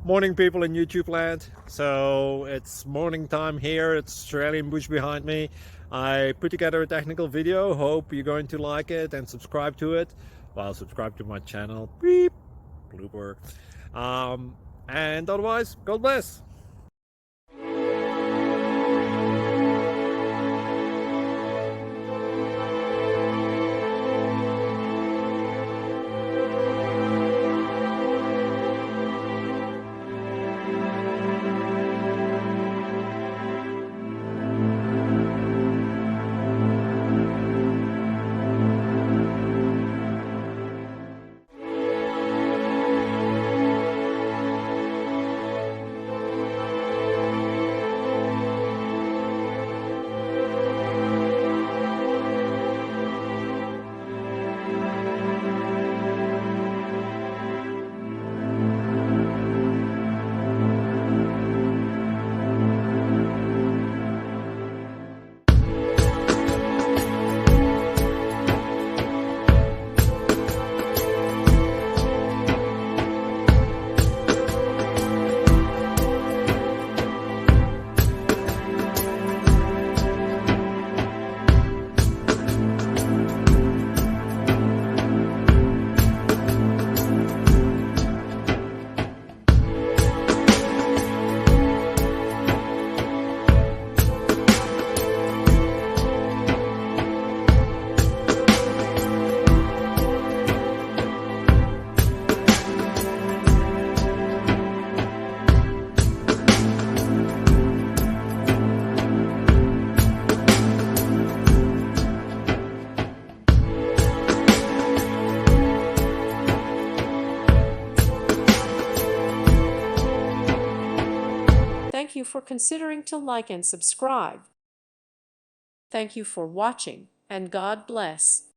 Morning, people in YouTube land. So it's morning time here. It's Australian bush behind me. I put together a technical video. Hope you're going to like it and subscribe to it. Well, subscribe to my channel. Beep, blooper. And otherwise, God bless. Thank you for considering to like and subscribe. Thank you for watching, and God bless.